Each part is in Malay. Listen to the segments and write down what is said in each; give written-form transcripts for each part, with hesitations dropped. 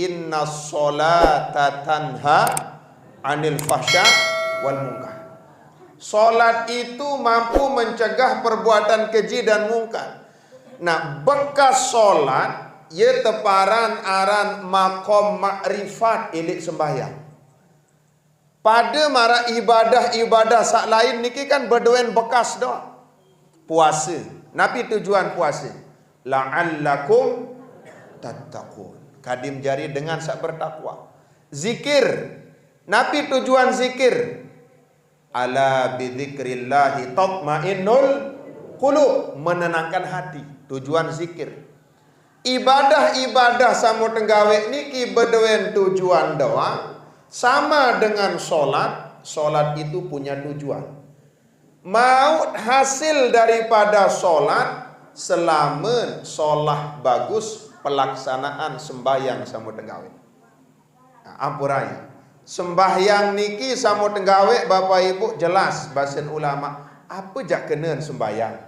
inna sholata tanha anil fahsya wal munkar. Solat itu mampu mencegah perbuatan keji dan mungkar. Nah, bekas solat ia teparan aran makom makrifat ilik sembahyang. Pada mara ibadah-ibadah sak lain niki kan berduen bekas doa. Puasa. Nabi tujuan puasa. La'allakum tattaqun. Kadim jari dengan sak bertakwa. Zikir. Nabi tujuan zikir. Ala bidzikrillahi tatmainnul qulub, menenangkan hati. Tujuan zikir. Ibadah-ibadah samu tenggawe niki berduen tujuan doa. Sama dengan solat. Solat itu punya tujuan. Maut hasil daripada solat selama solat bagus, pelaksanaan sembahyang samu tenggawe. Nah, ampuranya. Sembahyang niki samu tenggawe Bapak Ibu jelas bahasan ulama apa jak kenen sembahyang.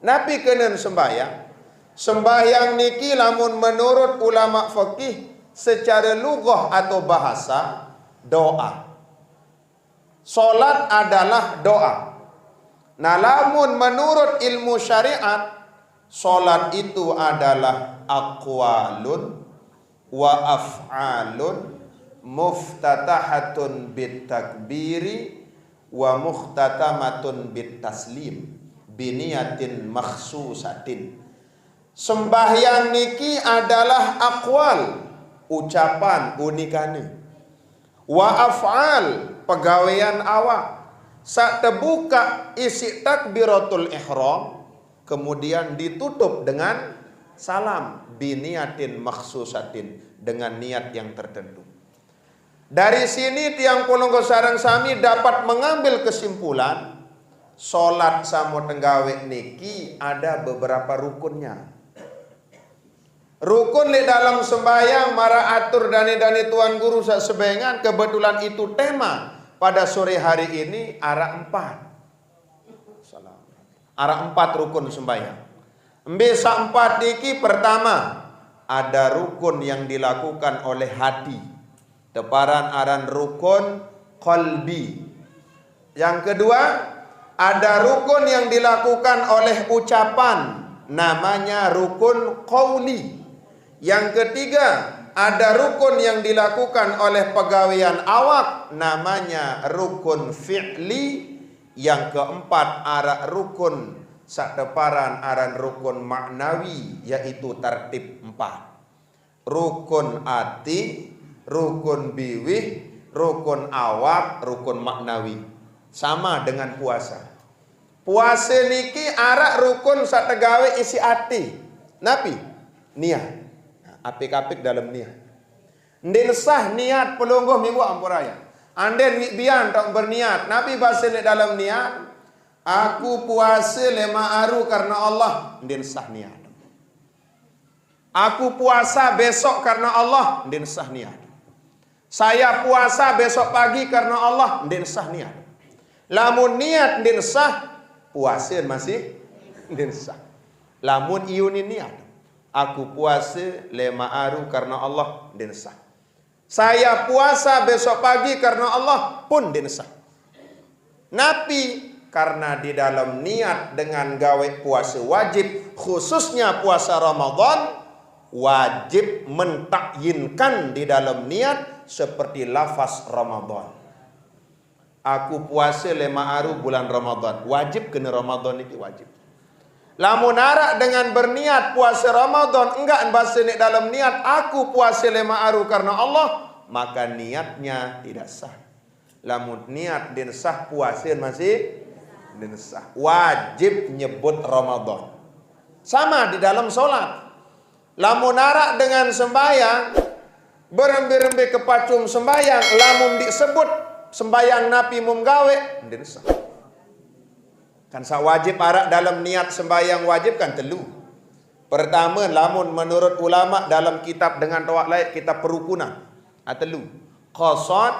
Nabi kenen sembahyang. Sembahyang niki lamun menurut ulama fikih secara lughah atau bahasa doa. Solat adalah doa. Nah, lamun menurut ilmu syariat solat itu adalah aqwalun wa af'alun muftatahatun bit takbiri wa muhtatamatun bit taslim biniyatin makhsusatin. Sembahyang niki adalah aqwal, ucapan unikane, wa af'al, pegawaian awak. Saat terbuka isi takbiratul ihram, kemudian ditutup dengan salam biniyatin makhsusatin, dengan niat yang tertentu. Dari sini tiang Pulunggo sareng sami dapat mengambil kesimpulan solat samu tenggawe niki ada beberapa rukunnya. Rukun di dalam sembahyang mara atur dani tuan guru sak sebengan, kebetulan itu tema pada sore hari ini ara 4. Ara 4 rukun sembahyang. Mbesa 4 niki pertama ada rukun yang dilakukan oleh hati. Teparan aran rukun qalbi. Yang kedua ada rukun yang dilakukan oleh ucapan, namanya rukun qauli. Yang ketiga, ada rukun yang dilakukan oleh pegawaian awak, namanya rukun fi'li. Yang keempat, ada rukun sateparan aran rukun maknawi, yaitu tertib 4. Rukun ati, rukun biwih, rukun awak, rukun maknawi. Sama dengan puasa. Puasa niki arak rukun sategawe isi ati. Napi niat. Apik-apik dalam niat. Ndin sah niat pelungguh minggu ampuraya. Anden bian tak berniat. Nabi bahasa dalam niat, aku puasa 5 hari karena Allah. Ndin sah niat. Aku puasa besok karena Allah. Ndin sah niat. Saya puasa besok pagi karena Allah. Ndin sah niat. Lamun niat ndin sah, puasa masih ndin sah. Lamun iunin niat, aku puasa 5 hari karena Allah, din sah. Saya puasa besok pagi karena Allah pun din sah. Nabi karena di dalam niat dengan gawe puasa wajib, khususnya puasa Ramadan, wajib mentakyinkan di dalam niat seperti lafaz Ramadan. Aku puasa 5 hari bulan Ramadan, wajib kena Ramadan ini wajib. Lamun arak dengan berniat puasa Ramadan, enggak bahasa ni dalam niat aku puasa 5 hari karena Allah, maka niatnya tidak sah. Lamun niat din sah, puasa masih din sah. Wajib nyebut Ramadan. Sama di dalam solat. Lamun arak dengan sembahyang, berembe-rembe kepacung sembahyang, lamun disebut sembahyang napi mum gawe, din sah. Kan sak wajib arak dalam niat sembahyang wajib kan telu. Pertama, lamun menurut ulama dalam kitab dengan tawak lain, kitab perukunan. Telu. Qasad,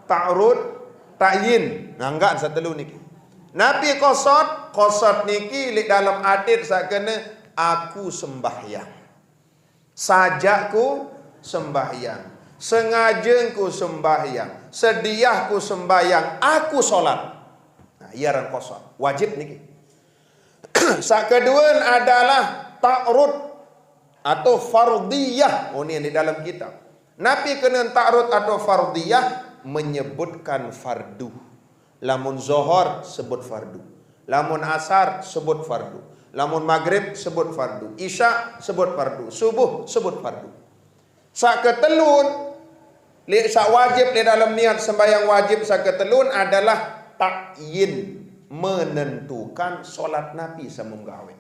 ta'rud, ta'yin. Nah, enggak satelu niki. Nabi qasad niki li dalam adit sak kena aku sembahyang. Sajakku sembahyang. Sengaja ku sembahyang. Sediah ku sembahyang. Aku solat. Nah, ia ran kosong. Wajib niki. Sak kedua adalah ta'rud atau fardiyah. Oh, ini di dalam kitab. Nabi kena ta'rud atau fardiyah menyebutkan fardu. Lamun zohor sebut fardu. Lamun asar sebut fardu. Lamun maghrib sebut fardu. Isya sebut fardu. Subuh sebut fardu. Sak ketelun, sak wajib di dalam niat sembahyang wajib sak ketelun adalah takyin, menentukan solat Nabi semunggawe.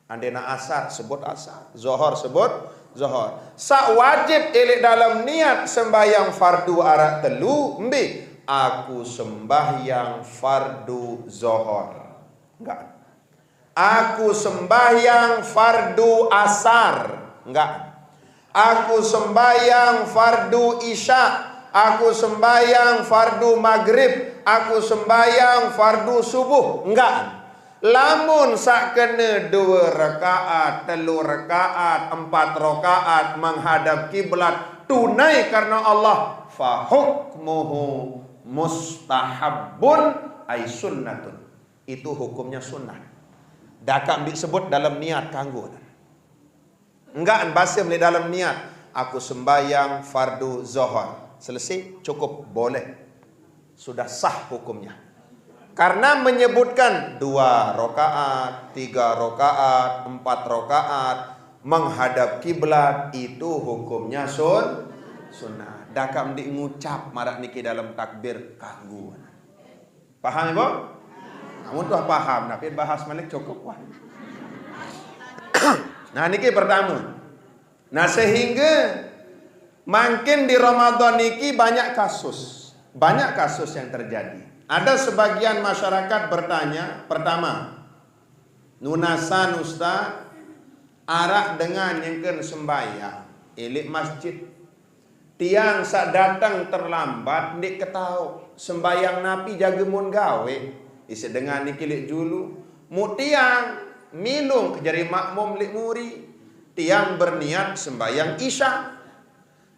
Andena asar sebut asar, zohor sebut zohor. Sak wajib di dalam niat sembahyang fardu arak telu, aku sembahyang fardu zohor. Enggak. Aku sembahyang fardu asar. Enggak. Aku sembahyang fardu isya. Aku sembahyang fardu maghrib. Aku sembahyang fardu subuh. Enggak. Lamun sak kena 2 rakaat, 3 rakaat, 4 rakaat menghadap kiblat tunai karena Allah, fa hukmuhu mustahabbun ay sunnatun. Itu hukumnya sunnah. Dakak disebut dalam niat kanggo. Enggak basim di dalam niat. Aku sembahyang fardu zohor. Selesai, cukup, boleh. Sudah sah hukumnya. Karena menyebutkan 2 rakaat, 3 rakaat, 4 rakaat menghadap kiblat, itu hukumnya sunnah. Dakak di ngucap marak niki dalam takbir kanggo. Paham ibu? Namun tuh paham, tapi bahas Malik cukup wah. Nah niki pertama. Nah sehingga makin di Ramadan niki banyak kasus yang terjadi. Ada sebagian masyarakat bertanya, pertama, nunasan ustaz, arak dengan yang ken sembahyang, ilik masjid. Tiang sak datang terlambat, ndik ketau sembahyang Nabi jaga mun gawe. Isi dengan ni kilik julu. Mu tiang milung kejari makmum lik muri. Tiang berniat sembahyang isya.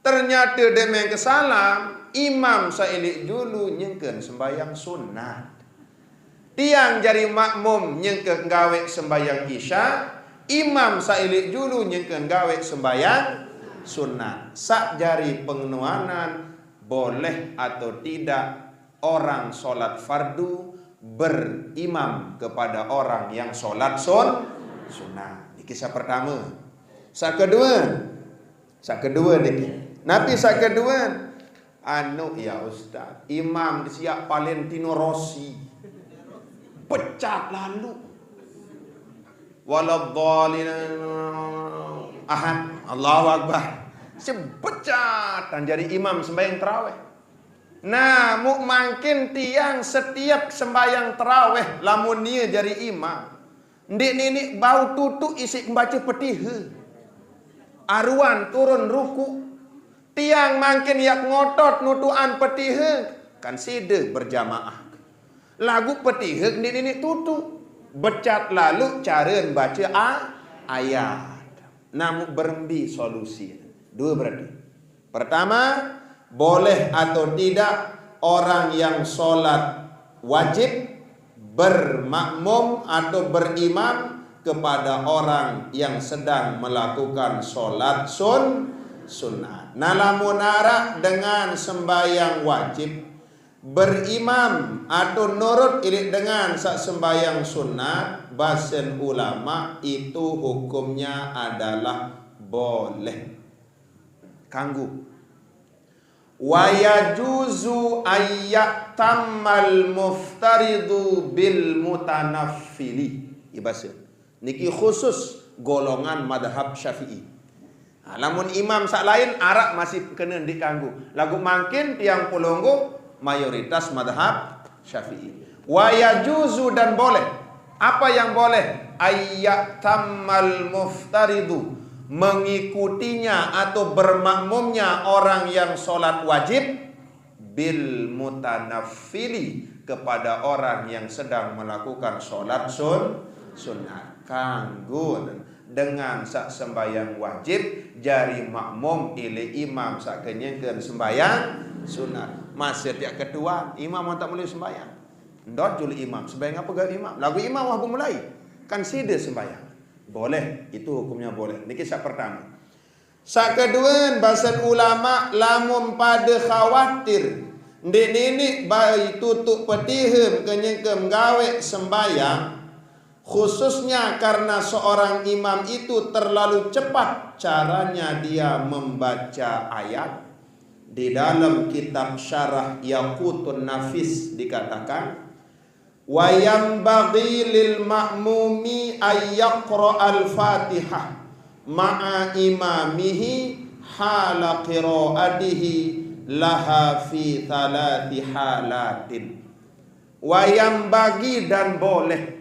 Ternyata demeng kesalam, imam sailik julu nyengken sembahyang sunnah. Tiang jari makmum nyengken gawe sembahyang isya. Imam sailik julu nyengken gawe sembahyang sunnah. Sak jari pengenuanan boleh atau tidak orang solat fardu berimam kepada orang yang solat sunnah. Ini kisah pertama. Sak kedua niki. Nabi sak kedua ya ustaz, imam disiap Valentino Rossi. Pecat lalu. Waladhdallin ahad. Allahu akbar. Sepecat dan jadi imam sembahyang tarawih. Nah, makin tiang setiap sembahyang tarawih lamun dia jadi imam. Ndik nini bau tutuk isi membaca petiha. Aruan turun ruku. Tiang makin yak ngotot nutuan petiha kan sida berjamaah. Lagu petiha ndik nini tutuk. Becat lalu cara baca ayat. Namun berembi solusi. 2 berarti. Pertama, boleh atau tidak orang yang sholat wajib bermakmum atau berimam kepada orang yang sedang melakukan sholat sunnah. Nalamun arak dengan sembahyang wajib berimam atau nurut ilik dengan sak sembahyang sunnah, bahasan ulama itu hukumnya adalah boleh. Kanggu wa yajuzu ayyatammal muftaridu bil mutanaffili. Ibasa niki khusus golongan madhab Syafi'i. Namun imam sak lain arak masih kena dikanggu. Lagu makin tiang pulunggu mayoritas madhab Syafi'i. Wa yajuzu dan boleh. Apa yang boleh? Ayyatammal muftaridu, mengikutinya atau bermakmumnya orang yang sholat wajib bil mutanaffili, kepada orang yang sedang melakukan sholat sunnah. Kanggo dengan sak sembayang wajib, jari makmum ile imam sak kenyengkeun sembayang sunat. Masa tiap kedua imam tak boleh sembayang. Ndot jul imam, sembayang apa gak imam? Lagu imam wah mulai. Kan sida sembayang. Boleh, itu hukumnya boleh. Niki sak pertama. Sak kedua bahasan ulama lamun pada khawatir ndek nenek bayi tutup petihem kenyengkem gawe sembayang, khususnya karena seorang imam itu terlalu cepat caranya dia membaca ayat. Di dalam kitab Syarah Yaqutun Nafis dikatakan, wa yanbaghi lil ma'mumi ay yaqra al-Fatihah ma'a imamihi hala qiraatihi laha fi thalathi halatin. Wa yanbaghi dan boleh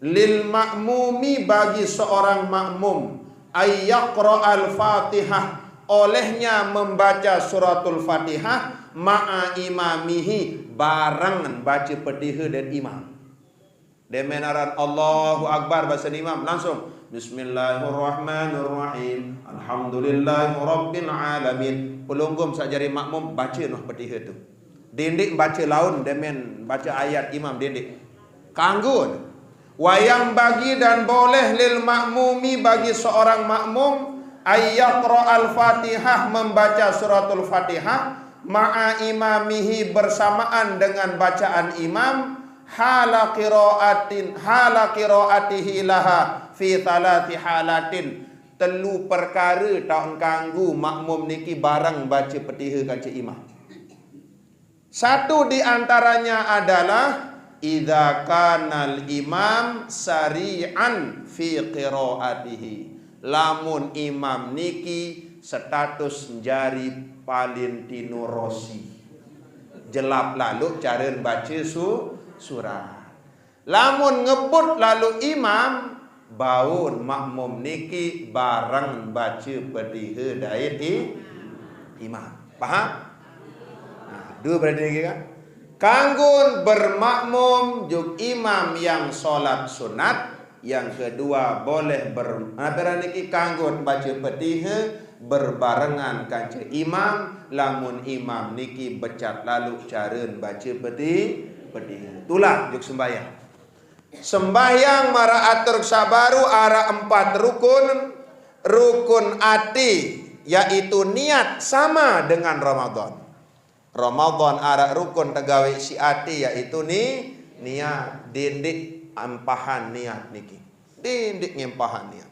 lil ma'mumi bagi seorang makmum ay yaqra al-Fatihah olehnya membaca suratul Fatihah ma'a imamihi barengan baca Fatihah dan imam. Demenaran Allahu Akbar bahasa imam langsung Bismillahirrahmanirrahim Alhamdulillahirabbil alamin. Pelunggum sajari makmum baca noh Fatihah tu. Dindik baca laun demen baca ayat imam dindik. Kanggun. Wayang bagi dan boleh lil makmumi bagi seorang makmum ayyaqra al-Fatihah membaca suratul Fatihah ma'a imamihi bersamaan dengan bacaan imam hala qiraatihi laha fi thalathi halatin. Telu perkara taun kanggu makmum niki barang baca Fatihah kaca imam. Satu di antaranya adalah idza kanal imam sari'an fi qiraatihi. Lamun imam niki status jari Valentino Rossi, jelap lalu caren baca surah. Lamun ngebut lalu imam baun makmum niki barang baca Fatihah dari imam. Paham? Nah, dua berarti lagi kan? Kanggun bermakmum juk imam yang solat sunat. Yang kedua boleh niki kanggun baca Fatihah berbarengan kanca imam. Lamun imam niki becat lalu caren baca Fatihah. Itulah juk sembahyang. Sembahyang mara atur sabaru ara 4 rukun. Rukun ati yaitu niat sama dengan Ramadan. Ramadan ara rukun tegawe si ati yaitu niat dindik ampahan niat niki. Dindik ngempahan niat.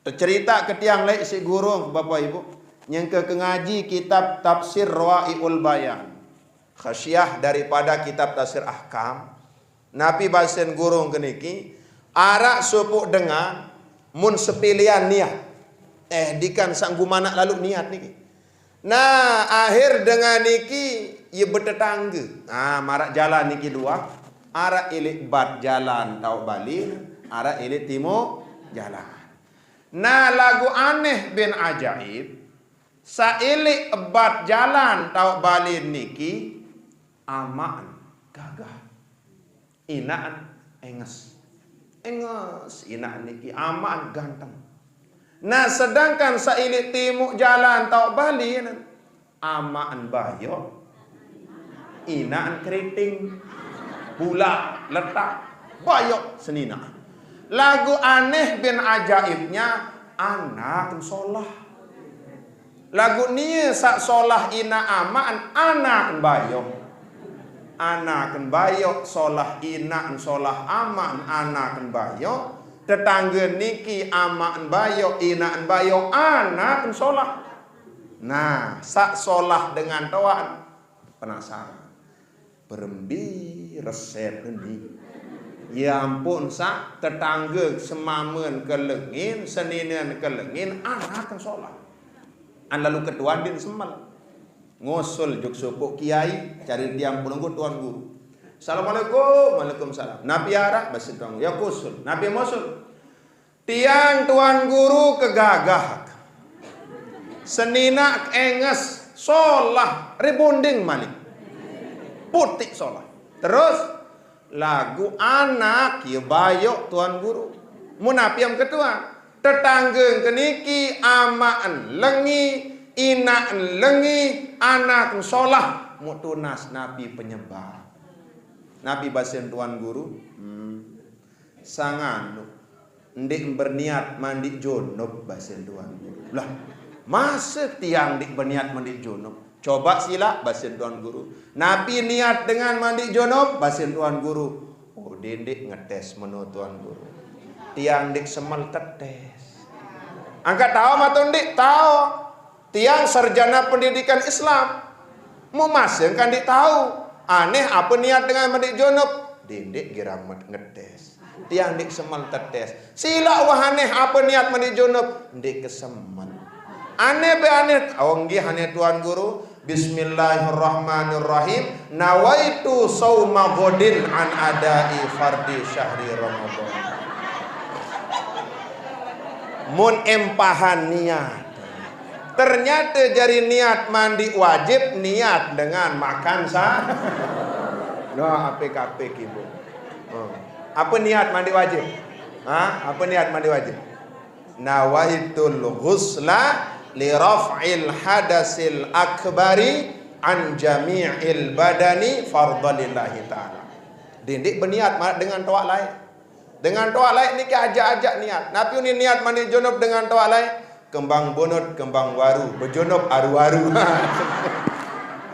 Tercerita ke tiang lain si guru Bapak Ibu yang ke ngaji kitab tafsir Rawa'iul Bayan. Khasyah daripada kitab tafsir ahkam. Nabi bahasan guru ke niki arak supuk dengan mun sepilihan niat. Dikan sang gumana lalu niat niki. Nah, akhir dengan niki ia bertetangga. Marak jalan niki dua. Arah ilik bat jalan tau balik, arah ilik timur jalan. Nah, lagu aneh bin ajaib, sailik bat jalan tau balik niki amaan gagah. Inaan enges. Inaan niki amaan ganteng. Nah, sedangkan sailik timur jalan tau balik amaan bayo. Inaan keriting. Pula letak bayok senina. Lagu aneh bin ajaibnya anak solah. Lagu ni sak solah ina amaan anak bayok. Anak bayok solah ina solah amaan anak bayok. Tetangga niki amaan bayok ina bayok anak solah. Nah, sak solah dengan tuan penasaran. Berembi resep ini. Ya ampun sak tetangga semamen kelengin, seninian kelengin, anak kan sholat. An lalu kedua din semal. Ngosul juk supuk kiai, cari tiang pelunggu tuan guru. Assalamualaikum, waalaikumsalam. Nabi arak basi tuan ya kusul. Nabi mosul. Tiang tuan guru kegagah. Senina enges sholah rebonding malik. Putih sholat. Terus lagu anak ya bayok tuan guru. Munapi yang kedua. Tetangga keniki amaan lengi, inaan lengi, anak solah, mutunas Nabi penyebar. Nabi basen tuan guru, sangan ndik berniat mandi junub basen tuan guru. Lah, masa tiang ndik berniat mandi junub? Coba sila basen tuan guru. Nabi niat dengan mandi junub basen tuan guru. Oh, dendik ngetes menurut tuan guru. Tiang dik semel tetes. Angkat tahu atau ndik? Tahu. Tiang sarjana pendidikan Islam. Mau masing kan dik tahu. Aneh apa niat dengan mandi junub? Dendik giramat ngetes. Tiang dik semel tetes. Sila wah aneh apa niat mandi junub? Ndik kesemel. Aneh be aneh. Awanggi aneh tuan guru. Bismillahirrahmanirrahim. Nawaitu sauma godin an adai fardi syahri Ramadan. Mun empahan niat. Ternyata jari niat mandi wajib niat dengan makan sah. No, APKP kibu. Apa niat mandi wajib? Apa niat mandi wajib? Nawaitul ghusla li raf'il hadasil akbari an jami'il badani fardalillahi ta'ala. Dindik berniat dengan toak lain. Dengan toak lain ni ajak-ajak niat. Nabi ni niat mandi junub dengan toak lain. Kembang bonot, kembang waru. Berjunub aru-aru.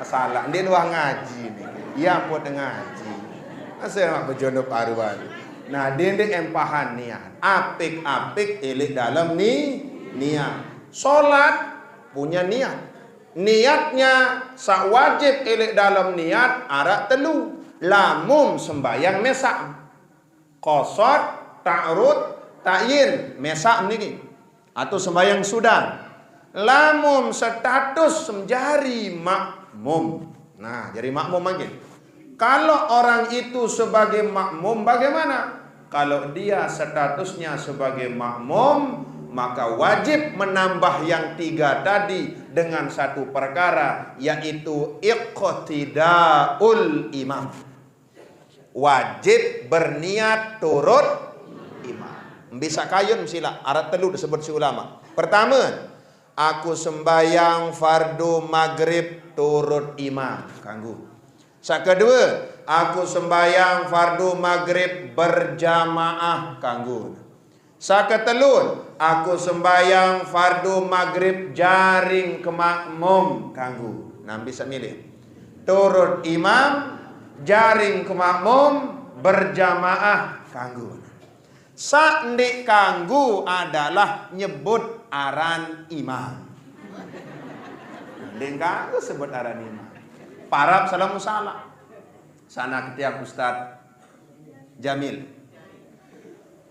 Salah. Dia luar ngaji ni. Ia pun ngaji. Asal nak berjunub aru-aru. Nah, dia empahan niat. Apik-apik elik dalam ni niat. Solat punya niat. Niatnya sak wajib elik dalam niat arak telu. Lamum sembayang mesak. Qasad, ta'rud, ta'yin, mesak niki. Atau sembahyang sudan. Lamum status menjadi makmum. Nah, jadi makmum lagi. Kalau orang itu sebagai makmum bagaimana? Kalau dia statusnya sebagai makmum, maka wajib menambah yang 3 tadi dengan satu perkara, yaitu iqtidaul imam. Wajib berniat turut imam. Bisa kayun sila. Arat telu disebut si ulama. Pertama, aku sembayang fardu maghrib turut imam. Kanggu. Sak kedua, aku sembayang fardu maghrib berjamaah. Kanggu. Sak ketelun, aku sembayang fardu maghrib jaring ke makmum. Kanggu. Nah, bisa milih. Turut imam, jaring ke makmum, berjamaah. Kanggu. Sakndik kanggu adalah nyebut aran imam. Ndik kanggu sebut aran imam. Parab salam salah. Sana ketiak Ustaz Jamil.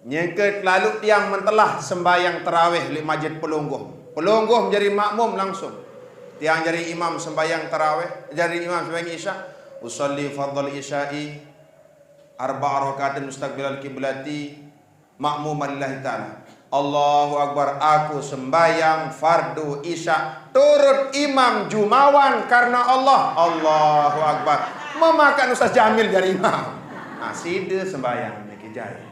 Nyengket lalu tiang mentelah sembahyang tarawih di Masjid Pelungguh. Pelungguh menjadi makmum langsung. Tiang jadi imam sembahyang tarawih, jadi imam sembahyang isya. Usolli fardhal isya'i 4 rakaatin mustaqbilal kiblati makmuman lillahi ta'ala. Allahu Akbar, aku sembahyang fardu isya turut imam jumawan karena Allah. Allahu Akbar. Memakan Ustaz Jamil dari imam. Aside sembahyang niki jaya.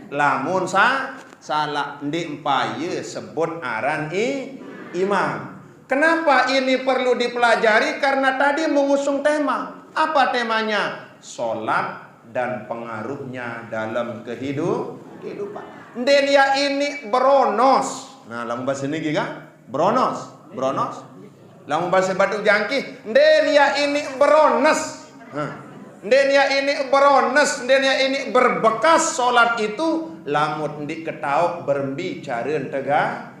Lamun salah ndik empaya sebut aran imam. Kenapa ini perlu dipelajari? Karena tadi mengusung tema. Apa temanya? Salat dan pengaruhnya dalam kehidupan. Dia ini beronos. Nah, lamun bahasa ini kan? Beronos. Lamun bahasa Batu Jangkih, dia ini berones. Dia ini berones, dia ini berbekas salat itu lamun ndik ketauk berbicara tegak.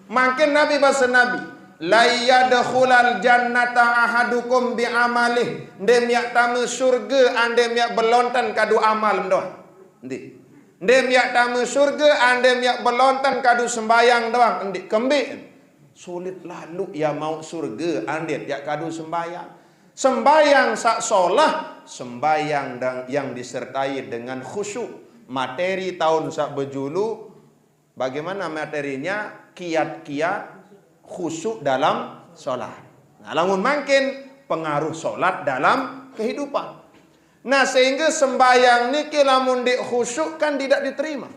Makin Nabi bahasa Nabi, la yadkhulal jannata ahadukum bi amalih. Ndem yak tamu surga andem yak belontan kadu amal mdoh. Ndi. Ndem yak tamu surga andem yak belontan kadu sembayang doang. Ndi kembik. Sulit lalu ya mau surga andem yak kadu sembayang. Sembayang sak solah, sembayang yang disertai dengan khusyuk. Materi tahun sak bejulu, bagaimana materinya? Kiat-kiat khusyuk dalam solat. Nah, lamun makin pengaruh solat dalam kehidupan. Nah, sehingga sembayang niki lamun dik khusyuk kan tidak diterima.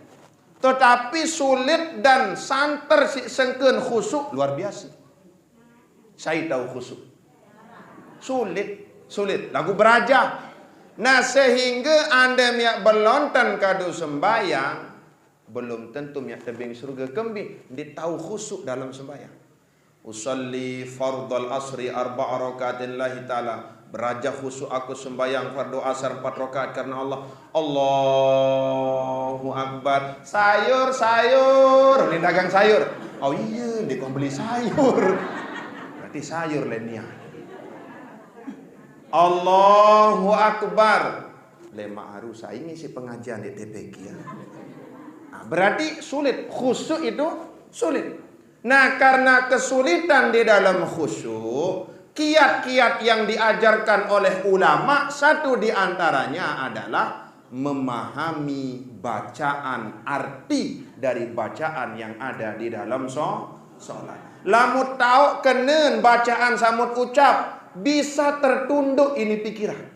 Tetapi sulit dan santer si sengkeun khusyuk luar biasa. Saya tahu khusyuk. Sulit. Lagu beraja. Nah sehingga anda miak belontan kadu sembayang, belum tentu miak tebing surga kembing. Dia tahu khusyuk dalam sembayang. Usalli fardal asri arba'a rakaatin lillahi ta'ala. Beraja khusyuk aku sembayang fardu asar 4 rakaat karena Allah. Allahu Akbar. Sayur. Ini dagang sayur. Oh iya, dia kau beli sayur. Berarti sayur lenia. Allahu Akbar. Lema harus saya ini si pengajian di TPK ya. Nah, berarti sulit. Khusyuk itu sulit. Nah, karena kesulitan di dalam khusyuk, kiat-kiat yang diajarkan oleh ulama, satu di antaranya adalah memahami bacaan, arti dari bacaan yang ada di dalam sholat. Lamun tahu kenen bacaan samut ucap, bisa tertunduk ini pikiran.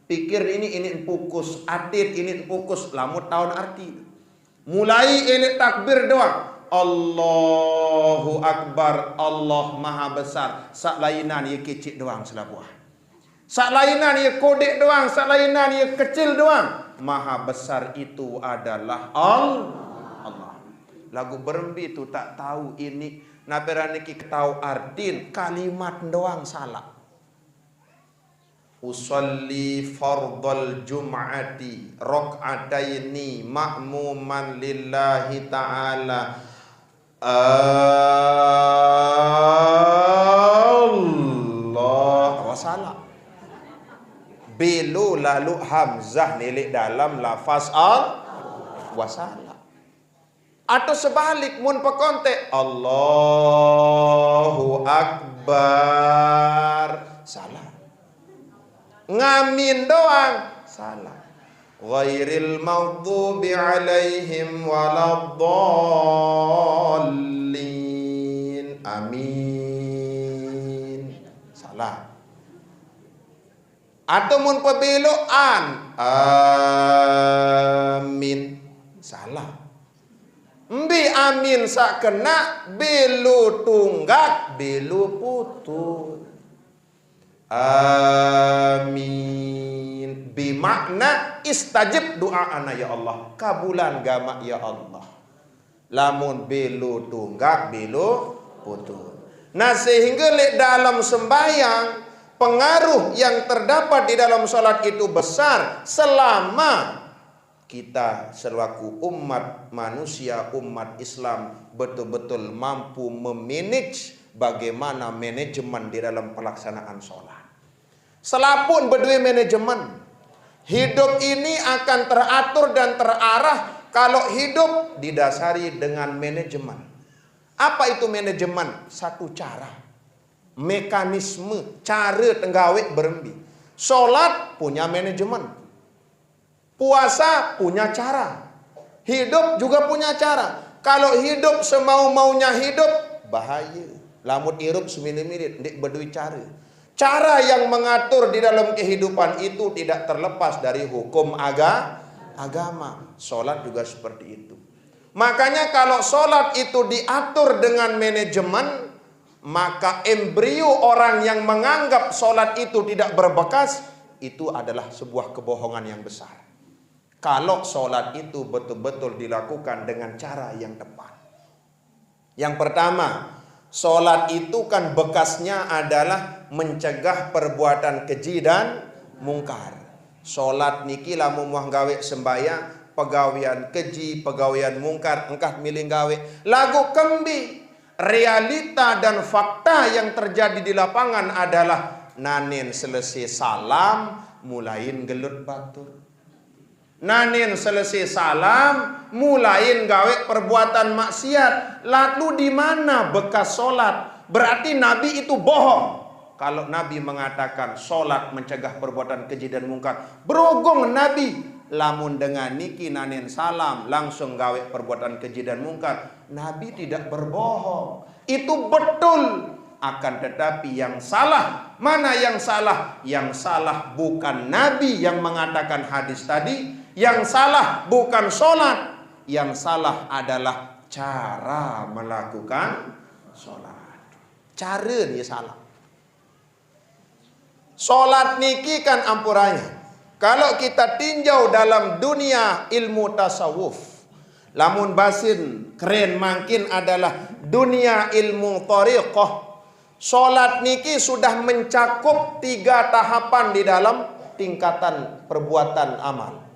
Pikir ini fokus, atit ini fokus, lamun tahun arti. Mulai ini takbir doang. Allahu Akbar, Allah Maha Besar. Sak lainan ia kecil doang selabuah. Sak lainan ia kodek doang, sak lainan ia kecil doang. Maha Besar itu adalah Allah. Lagu berembi itu tak tahu ini. Naperani kita tahu artin kalimat doang salah. Usalli fardal jum'ati rak'ataini ma'muman lillahi ta'ala. Allah wasalam. Belu lalu hamzah nilik dalam lafaz al wasalam. Atau sebalik mun pekonte Allahu Akbar salah. Ngamin doang salah. Ghairil maghdubi alaihim waladdallin. Amin. Salah. Atau mun pebeloan amin. Salah. Mbi amin sak kena belu tunggak belu putus. Amin. Bimakna istajib doa ya Allah. Kabulan gama ya Allah. Lamun belu tunggak belu putus. Nah sehingga dalam sembahyang pengaruh yang terdapat di dalam sholat itu besar selama kita selaku umat manusia, umat Islam betul-betul mampu memanage bagaimana manajemen di dalam pelaksanaan sholat. Selapun berdua manajemen, hidup ini akan teratur dan terarah kalau hidup didasari dengan manajemen. Apa itu manajemen? Satu cara, mekanisme, cara tenggawe berembi. Sholat punya manajemen, puasa punya cara, hidup juga punya cara. Kalau hidup semau-maunya hidup, bahaya. Lamun irup semini-minit, ndik berdui cara. Cara yang mengatur di dalam kehidupan itu tidak terlepas dari hukum agama. Sholat juga seperti itu. Makanya kalau sholat itu diatur dengan manajemen, maka embrio orang yang menganggap sholat itu tidak berbekas, itu adalah sebuah kebohongan yang besar. Kalau sholat itu betul-betul dilakukan dengan cara yang tepat. Yang pertama, sholat itu kan bekasnya adalah mencegah perbuatan keji dan mungkar. Sholat niki lamun muah gawe sembahyang, pegawian keji, pegawian mungkar, engkah milih gawe. Lagu kembi, realita dan fakta yang terjadi di lapangan adalah nanin selesai salam, mulain gelut batur. Nanin selesai salam, mulain gawe perbuatan maksiat. Lalu di mana bekas sholat? Berarti Nabi itu bohong. Kalau Nabi mengatakan sholat mencegah perbuatan keji dan mungkar, berogong Nabi. Lamun dengan niki nanin salam langsung gawe perbuatan keji dan mungkar, Nabi tidak berbohong. Itu betul. Akan tetapi yang salah, mana yang salah? Yang salah bukan Nabi yang mengatakan hadis tadi. Yang salah bukan sholat. yang salah adalah cara melakukan solat. Cara ni salah. Solat niki kan ampurannya. Kalau kita tinjau dalam dunia ilmu tasawuf, lamun basin keren makin adalah dunia ilmu tariqah. Solat niki sudah mencakup 3 tahapan di dalam tingkatan perbuatan amal.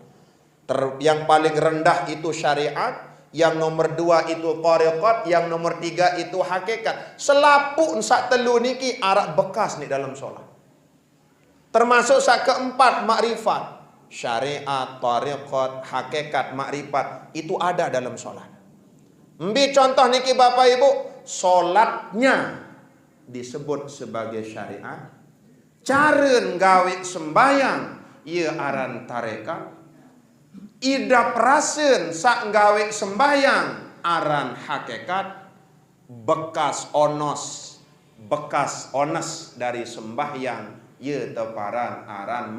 Yang paling rendah itu syariat, yang nomor 2 itu tariqat, yang nomor 3 itu hakikat. Selapuk sak telu niki arak bekas ni dalam solat. Termasuk sak keempat makrifat, syariat, tariqat, hakikat, makrifat itu ada dalam solat. Ambil contoh niki Bapak Ibu, solatnya disebut sebagai syariat. Cara nggawe sembayang ia aran tarekat. Idap rasen sak nggawe sembayang aran hakikat. Bekas ones dari sembahyang ia teparan aran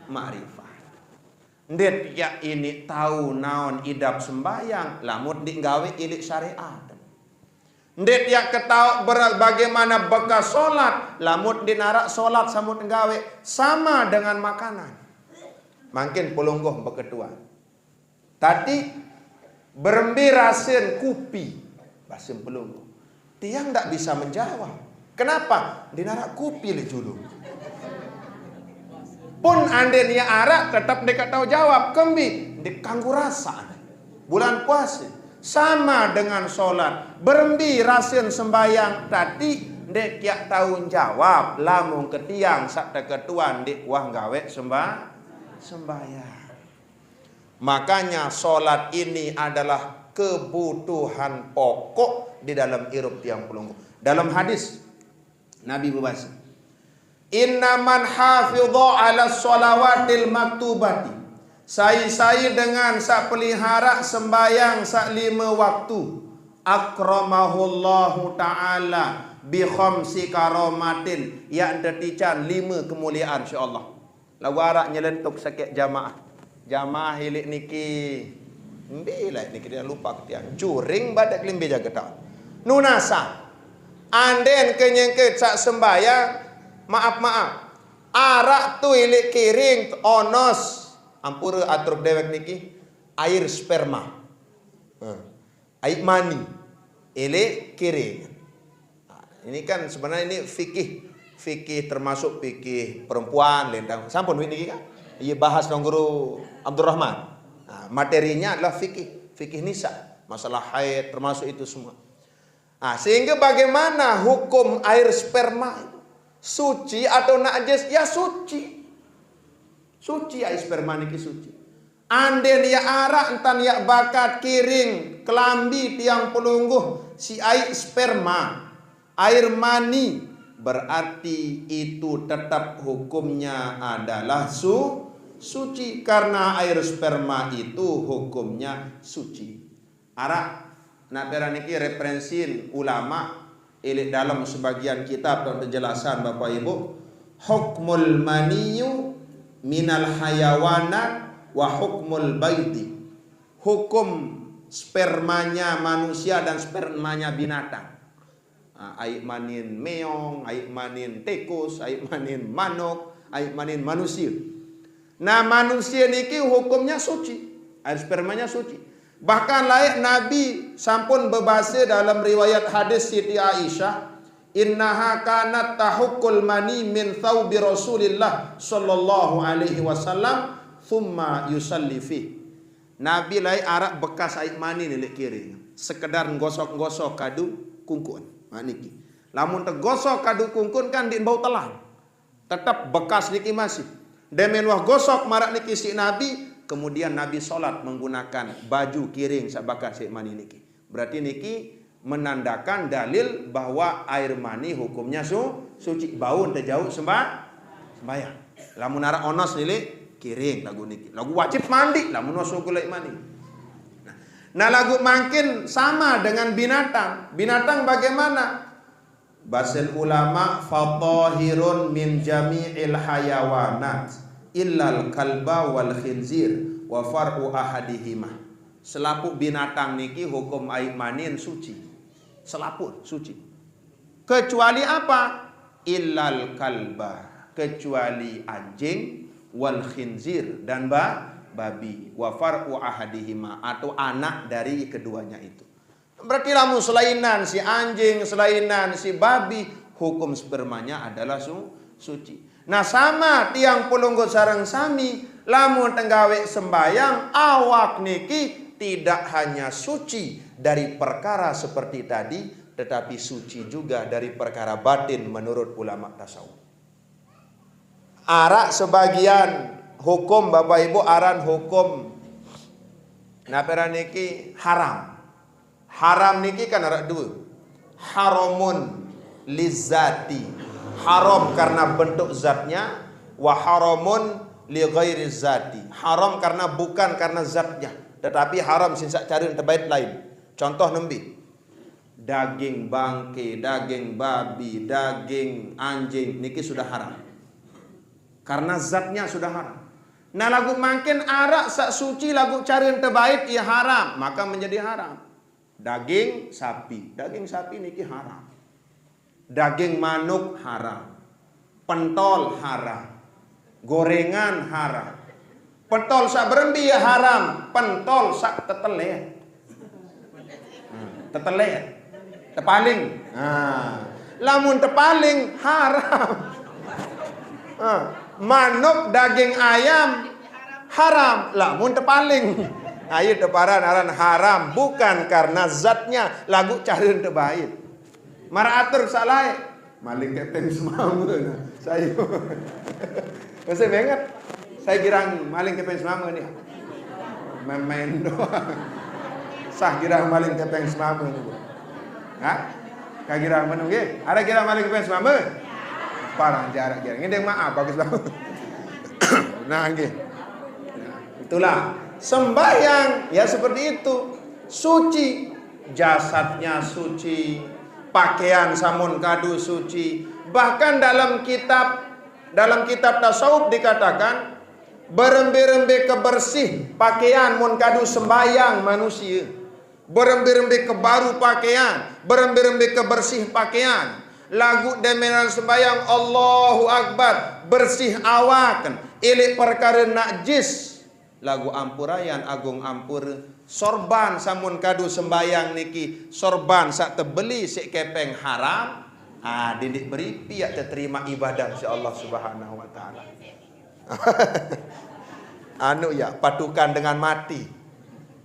makrifat. Ndet ya ini tahu naon idap sembahyang lamun di nggawe ilik syariat. Ndet ya ketau bagaimana bekas solat lamun dinarak solat samut nggawe sama dengan makanan. Makin pelungguh berketuan. Tadi berembi rasen kupi basim pelungguh. Tiang tak bisa menjawab. Kenapa? Dinarak kupi le julu. Pun ande nia arak tetap dekat tahu jawab. Kembi dikanggu rasa. Bulan puasa sama dengan solat. Berembi rasen sembayang tadi dek yak tahu jawab. Lamun ketiang sak ketuan dik wah gawe sembahyang. Makanya solat ini adalah kebutuhan pokok di dalam hidup tiang pelunggu. Dalam hadis Nabi berbahasa, innaman hafidha ala sholawatil maktubati. Saya dengan sak pelihara sembahyang sak 5 waktu. Akramahullahu ta'ala bi khamsi karamatin. Ya detican 5 kemuliaan insyaallah. Lawarak nyelentuk sakit jamaah. Jamaah hilik niki. Bila niki dia lupa ketian. Curing badak limbe jaga tak. Nunasa. Anden kenyengket sak sembayang. Maaf. Arak tu hilik kiring onos. Ampura atruk dewek niki. Air sperma. Air mani. Hilik kiring. Ini kan sebenarnya ini fikih termasuk fikih perempuan lendang sampun ini kan ia bahas dong guru Abdurrahman. Nah, materinya adalah fikih nisa, masalah haid termasuk itu semua. Nah, sehingga bagaimana hukum air sperma itu suci atau najis? Ya suci air sperma niki suci. Anden ya arak entan ya bakat kiring kelambi tiang pelungguh si air sperma air mani, berarti itu tetap hukumnya adalah suci. Karena air sperma itu hukumnya suci. Arak napera niki referensi ulama ilik dalam sebagian kitab dan penjelasan Bapak Ibu. Hukmul maniyu minal hayawanat wa hukmul baiti. Hukum spermanya manusia dan spermanya binatang. Air manin meong, air manin tikus, air manin manuk, air manin manusia. Nah manusia niki hukumnya suci, air spermanya suci. Bahkan lain Nabi sampun berbahasa dalam riwayat hadis Siti Aisyah, innaha kanat tahukkul mani min thawbi Rasulillah sallallahu alaihi wasallam thumma yusalli fi. Nabi lain arak bekas air mani ni kiri, sekedar gosok-gosok kadu kungkun. Niki. Lamun tergosok kadu kungkun kan di bau telan. Tetap bekas niki masih. Demen wah gosok marak niki si Nabi, kemudian Nabi solat menggunakan baju kiring sabakan si mani niki. Berarti niki menandakan dalil bahwa air mani hukumnya suci. Bau terjauh sembahyang. Lamun arak onos nili kiring lagu niki. Lagu wajib mandi lamun oso golek mani. Nah lagu makin sama dengan binatang. Binatang bagaimana? Basil ulama fatahirun min jami'il hayawanat illal kalba wal khinzir wa far'u ahadihima. Selaput binatang niki hukum air manin suci. Selaput suci. Kecuali apa? Illal kalba, kecuali anjing, wal khinzir, dan babi, wa far'u ahadihima, atau anak dari keduanya itu. Berarti lamun selainan si anjing, selainan si babi, hukum spermanya adalah suci. Nah sama tiang pulunggut sareng sami, lamun tenggawe sembayang awak niki tidak hanya suci dari perkara seperti tadi, tetapi suci juga dari perkara batin menurut ulama tasawuf. Arak sebagian hukum Bapak Ibu aran hukum napera niki haram. Haram niki kan arak dua. Haramun lizati, haram karena bentuk zatnya, wa haramun li ghairi zati, haram karena bukan karena zatnya, tetapi haram sinsak cari terbaik lain. Contoh nembi daging bangke, daging babi, daging anjing niki sudah haram karena zatnya sudah haram. Nah lagu makin arak sak suci lagu cari yang terbaik ia haram, maka menjadi haram. Daging sapi niki haram. Daging manuk haram. Pentol haram. Gorengan haram. Pentol sak berembi ya haram. Pentol sak tetelet. Tetelet. Tepaling. Lamun tepaling haram. Manuk daging ayam haram. Lamun tepaling. Ayo teparan aran haram bukan karena zatnya lagu cari yang terbaik. Maratur salah maling kepeng semama saya. Masih banget. Saya girang maling kepeng semama nih. Main doang. Sah girang maling kepeng semama nih. Hah? Kak girang mana nggih? Ada girang maling kepeng semama? Parang jarak girang. Ini maaf bagus banget. Nah nggih. Itulah sembahyang ya seperti itu, suci, jasadnya suci, pakaian samun kadu suci. Bahkan dalam kitab tasawuf dikatakan berembe-rembe kebersih pakaian mun kadu sembahyang manusia. Berembe-rembe kebaru pakaian, berembe-rembe kebersih pakaian. Lagu demenan sembahyang Allahu Akbar, bersih awakan, ilik perkara najis. Lagu ampurayan agung ampur sorban samun kadu sembayang niki sorban sak tebeli sik kepeng haram. Didik beri pihak terima ibadah insyaallah subhanahu wa taala. Anu ya patukan dengan mati.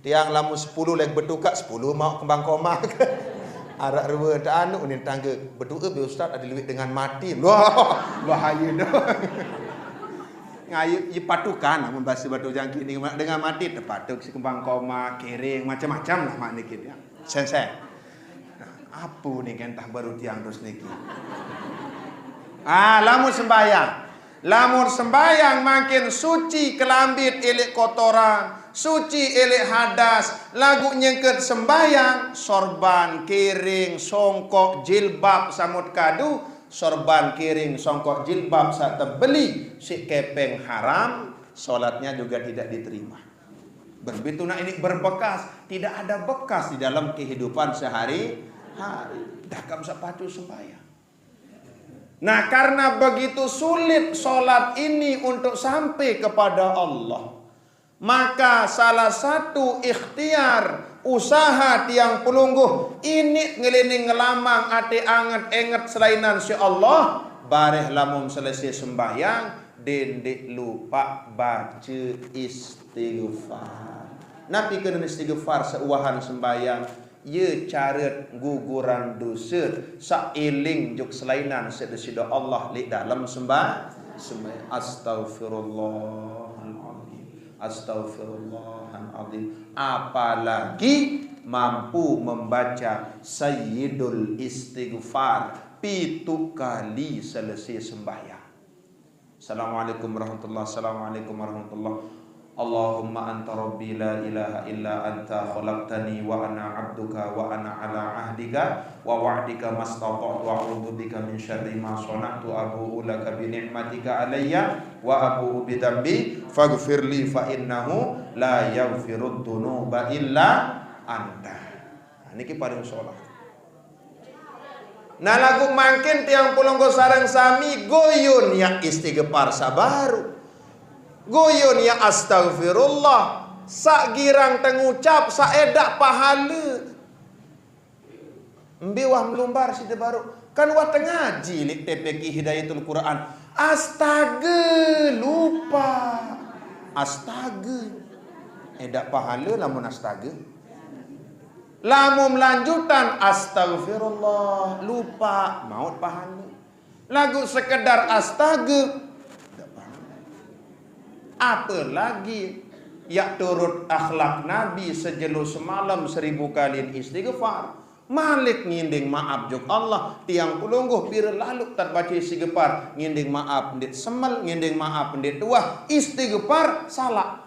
Tiang lamu 10 leg betukak 10 mau kembang koma. Arak ruwe tak anu ni tangga berdoa be ustaz ada liwit dengan mati. Wah bahaya dah. Ngayu patukan membahas batu jangkit ni dengan mati terpatuk si kembang koma kering macam-macam lah mak niki ya. Sensei. Apa ni kentah baru tiang terus niki. Lamun sembayang. Lamun sembayang makin suci kelambit ilik kotoran, suci ilik hadas, lagu nyengket sembayang, sorban kering, songkok, jilbab samut kadu. Sorban kiring songkok jilbab saat terbeli si kepeng haram, solatnya juga tidak diterima. Begitu nak ini berbekas, tidak ada bekas di dalam kehidupan sehari-hari. Dakam sepatu sembahyang. Nah karena begitu sulit solat ini untuk sampai kepada Allah, maka salah satu ikhtiar usaha tiang pelungguh ini ngelining ngelamang ate anget enget selainan si Allah bareh lamun selesai sembahyang dendek lupa baca istighfar. Nabi kena istighfar seuahan sembahyang ye caret guguran dosa sailing juk selainan sedesida Allah li dalam sembahyang. Astagfirullahaladzim. Apalagi mampu membaca Sayyidul Istighfar 7 kali selesai sembahyang. Assalamualaikum warahmatullahi wabarakatuh. Assalamualaikum warahmatullahi. Allahumma anta rabbi la ilaha illa anta khalaqtani wa ana 'abduka wa ana 'ala 'ahdika wa wa'dika mastata'tu wa a'udzu bika min syarri ma sana'tu abu'u laka bi ni'matika 'alayya wa abu'u bi dhanbi faghfirli fa innahu la yaghfirud dzunuba illa anta. Niki paling sholat. Nah lagu mangkin tiang pulunggo sareng sami goyun ya istighfar sabaru. Goyun ya astagfirullah. Sak girang tengucap saedak pahala. Mbiwah melumbar si baru. Kan wa tengaji lik TPQ Hidayatul Quran. Astaga lupa. Astaga. Edak pahala lamun astaga. Lamun lanjutan astagfirullah lupa maut pahala. Lagu sekedar astaga apalagi ya turut akhlak Nabi sejelo semalam 1000 kali istighfar. Malik nginding maaf juk Allah tiang pulungguh pira lalu tak baca istighfar nginding maaf ndit semel nginding maaf ndit tuah istighfar salah.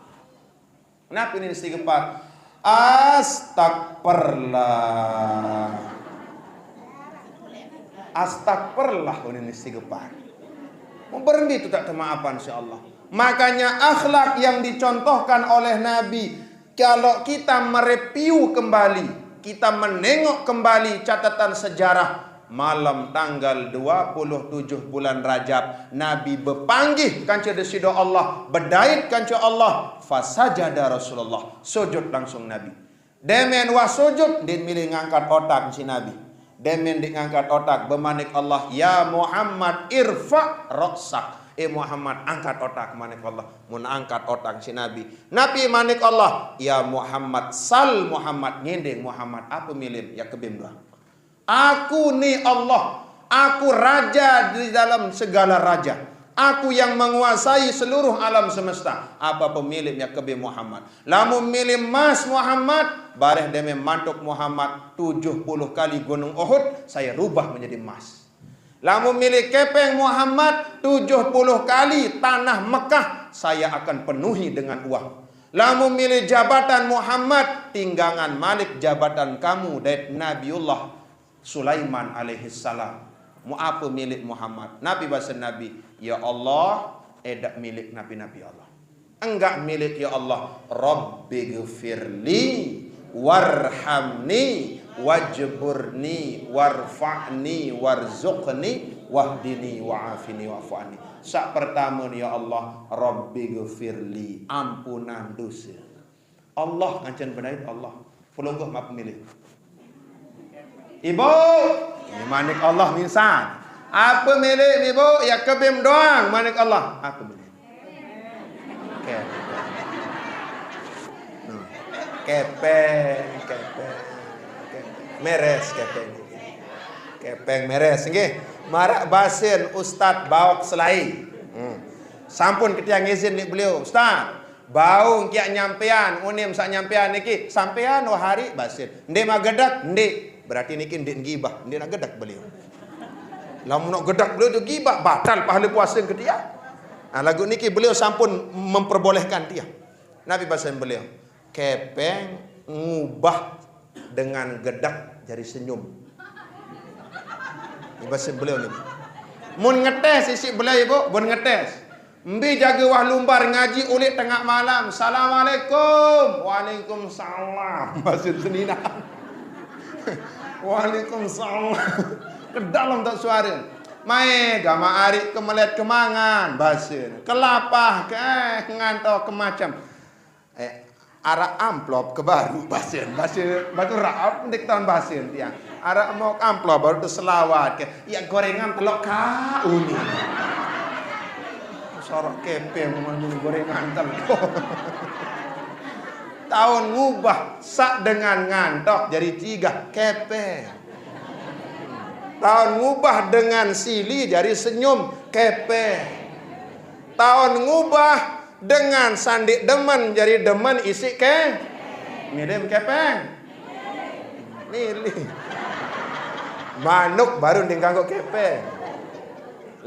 Kenapa ini istighfar? Astagfirullah. Astagfirullah ini istighfar. Mau berhenti itu tak maafan insyaallah. Makanya akhlak yang dicontohkan oleh Nabi, kalau kita mereview kembali, kita menengok kembali catatan sejarah malam tanggal 27 bulan Rajab, Nabi berpanggih kanca desido Allah, berdait kanca Allah, fasajada Rasulullah, sujud langsung Nabi. Demen wa sujud din milih ngangkat otak si Nabi. Demen di ngangkat otak bemanik Allah, ya Muhammad irfa ra'sak. Muhammad angkat otak manik Allah. Mun angkat otak si Nabi. Nabi manik Allah, ya Muhammad sal Muhammad nginding Muhammad apa milim ya kebim doang. Aku ni Allah, aku raja di dalam segala raja. Aku yang menguasai seluruh alam semesta. Apa pemilik ya kebim Muhammad. Lamun milih mas Muhammad, bareh deme mantuk Muhammad 70 kali gunung Uhud, saya rubah menjadi emas. Lamun milih kepeng Muhammad 70 kali tanah Mekah saya akan penuhi dengan uang. Lamun milih jabatan Muhammad tinggangan Malik jabatan kamu dari Nabiullah Sulaiman alaihissalam. Mu apa milik Muhammad? Nabi bahasa Nabi, ya Allah edak milik nabi-nabi Allah. Enggak milik ya Allah. Rabbighfirli warhamni wajburni warfa'ni warzuqni wahdini wa'afini wa'fu'ani. Sak pertama ya Allah, Rabbighfirli, ampunan dosa. Allah ngancen benaik Allah. Pulungguh maaf milih. Ibu, ini manik Allah minsan. Apa milik ibu? Ya kebim doang manik Allah. Apa milik? Okay. Kepeng. Meres kepeng. Kepeng meres nggih. Marak basin Ustaz bawa selai. Sampun ketia ngizin ni beliau, Ustaz. Bau kiak nyampean, unim sak nyampean niki, sampean hari basin. Ndek magedak, ndek. Berarti niki ndek gibah, ndek nak gedak beliau. Lamun nak gedak beliau tu gibah, batal pahala puasa ketia. Nah, lagu niki beliau sampun memperbolehkan dia. Nabi bahasan beliau, kepeng ngubah dengan gedak jadi senyum. Bahasa beliau ni. Mun ngetes isi beliau ibu, mun ngetes. Mbi jaga wah lumbar ngaji ulit tengah malam. Assalamualaikum. Waalaikumsalam. Bahasa senina. Waalaikumsalam. Ke dalam tak suara. Mai gama arik kemelet kemangan bahasa. Kelapah ke ngantau ke macam. Arak amplop ke baru bahasa batu raap ndek tahun bahasa tiang. Arak mau amplop baru tu selawat ke. Ya gorengan telok ka uni. Sorok kepe memandu gorengan telok. Tahun ngubah sak dengan ngantok jadi 3 kepe. Tahun ngubah dengan sili jadi senyum kepe. Tahun ngubah dengan sandik demen jadi demen isi ke milim kepeng milih manuk baru diganggu kepeng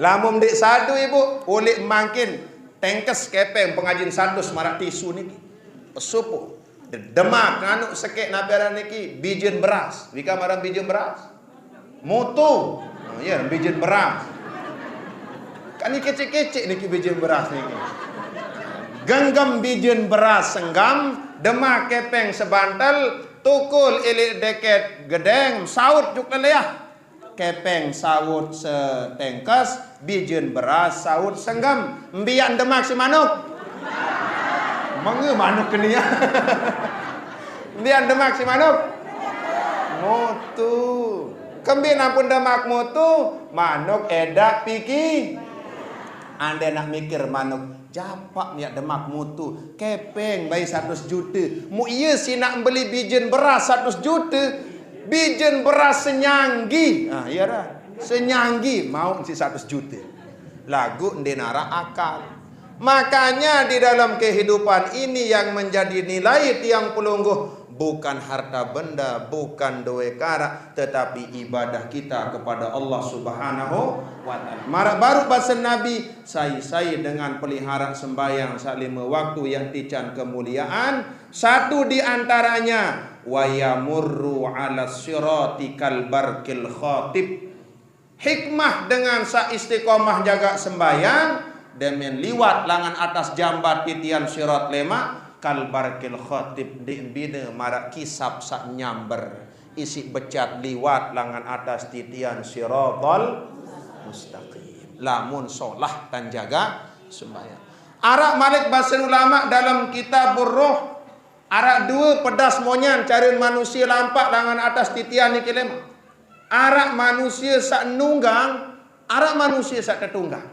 lamun dik satu ibu ulik mangkin tengkes kepeng pengajin sandus marak tisu niki. Pesupo. Demak anu sekek naperan niki bijen beras. Wika marang bijen beras. Mutu. Oh, ya bijen beras. Kan ini kecik-kecik niki bijen beras niki. Genggam bijen beras senggam, demak kepeng sebantal, tukul ilik deket gedeng, saut juk leleah. Kepeng sawut setengkas, bijen beras sawut senggam, mbiak demak si manuk. Menge manuk kini ya. Mbiak demak si manuk. Mutu. Kembien ampun demak mutu, manuk edak piki. Anda nak mikir manuk japak niat demak mutu, kepeng bayi 100 juta. Mu iya si nak beli bijen beras 100 juta. Bijen beras senyanggi. Ah, iya dah. Senyanggi mau si 100 juta. Lagu ndenara akal. Makanya di dalam kehidupan ini yang menjadi nilai tiang pelungguh bukan harta benda, bukan doe kara, tetapi ibadah kita kepada Allah Subhanahu wa taala. Marak baru bahasa Nabi, saya dengan pelihara sembahyang salima waktu yang tican kemuliaan. Satu di antaranya wa yamurru 'ala sirati kal barkil khatib. Hikmah dengan sa istiqomah jaga sembahyang demen liwat langan atas jambat titian sirat lema kal barkil khatib di bina marak kisap sak nyamber isi becat liwat langan atas titian siratal mustaqim. Lamun solah dan jaga sembahyang. Arak malik bahasa ulama dalam kitab Ruh. Arak dua pedas monyan cariin manusia lampak langan atas titian niki lema. Arak manusia sak nunggang, arak manusia sak tetunggang.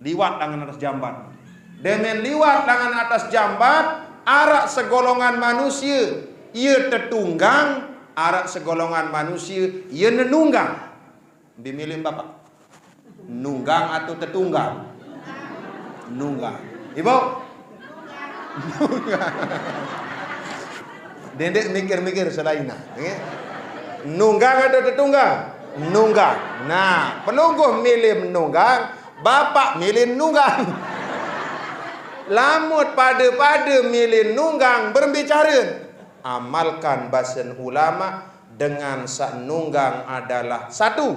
Liwat langan atas jambat. Demen liwat langan atas jambat, arak segolongan manusia ia tetunggang, arak segolongan manusia ia nenunggang. Bimilih bapak. Nunggang atau tetunggang? Nunggang. Ibu? Nunggang. Dendek mikir-mikir selainnya. Nunggang atau tetunggang? Nunggang. Nah, pelungguh milih menunggang, bapak milih nunggang. Lamut pada milih nunggang berbicara. Amalkan bahasan ulama dengan sak nunggang adalah satu,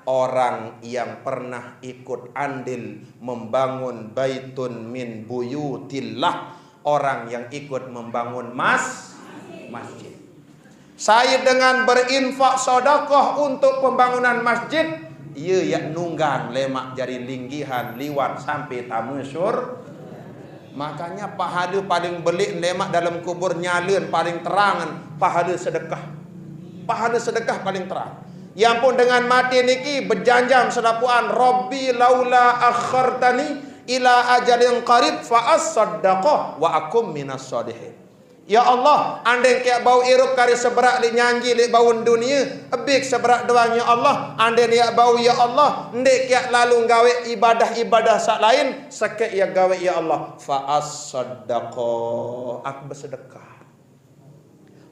orang yang pernah ikut andil membangun baitun min buyutillah, orang yang ikut membangun masjid. Saya dengan berinfak sedekah untuk pembangunan masjid, ia yang nunggang lemak jari linggihan liwat sampai tamu syur. Makanya pahala paling belik lemak dalam kubur nyalun paling terangan pahala sedekah. Pahala sedekah paling terang. Yang pun dengan mati niki berjanjang sedapuan Rabbi laula akhartani ila ajalin qarib fa as-saddaqah wa akum minas salihin. Ya Allah, andai kaya bau irup kari seberak li nyanggi li bau dunia, ebik seberak doang ya Allah, andai dia bau ya Allah, ndek kaya lalu gawe ibadah-ibadah sak lain, sekek ya gawe ya Allah, fa as-saddaqah, aku bersedekah.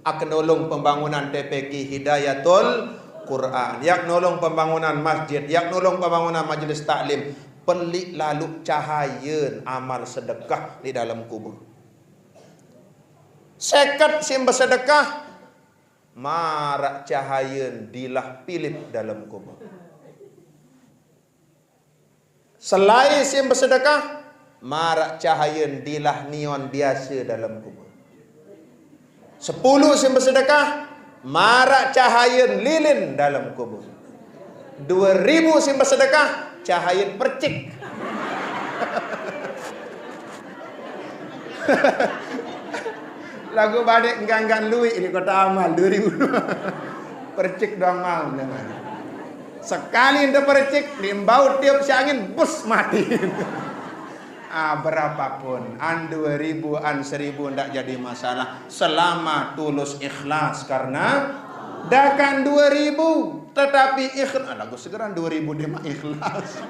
Aku nolong pembangunan TPK Hidayatul Quran, yak nolong pembangunan masjid, yak nolong pembangunan majlis taklim, pelik lalu cahaya amal sedekah di dalam kubur. Seket sim bersedekah, marak cahaya dilah pilih dalam kubur. Selain sim bersedekah, marak cahaya dilah neon biasa dalam kubur. 10 sim bersedekah, marak cahaya lilin dalam kubur. 2000 sim bersedekah, cahaya percik. Lagu badek enggan luik di kota amal 2000. Percik doang mal. Sekali ente percik limbau tiup si angin bus mati. Berapapun an 2000 an 1000 ndak jadi masalah selama tulus ikhlas karena dakan 2000 tetapi ikhlas. Lagu segeran 2000 dia mah ikhlas.